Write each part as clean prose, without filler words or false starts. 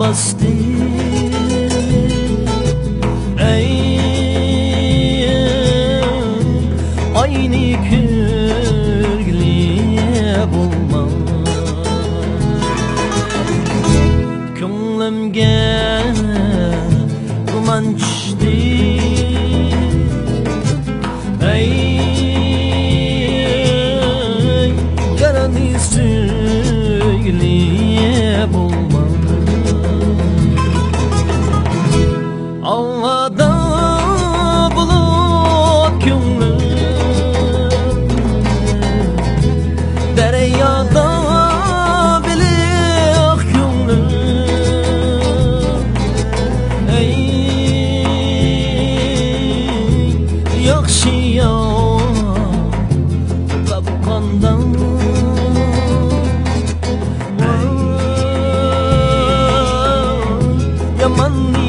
bastı. Ey aynı kürgliye bulma, ko'nglimga duman tushdi. Ey yarani söyle bulma, havada bulut ko'nglim, deryada biliq ko'nglim. Ey yaxshi topgandan yamanni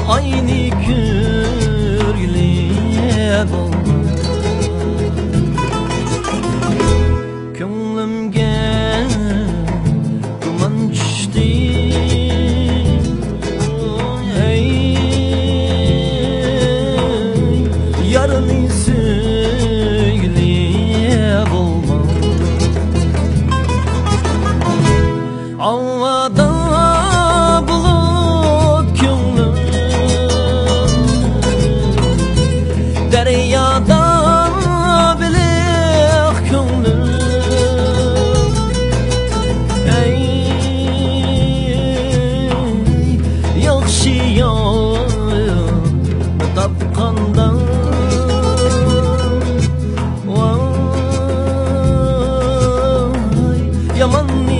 aynı kürgliye bulma, ko'nglimga duman tushdi. Ey yarani söyle bulma, havada bulut ko'nglim, deryada biliq ko'nglim. Ey yaxshi topgandan voy yamanni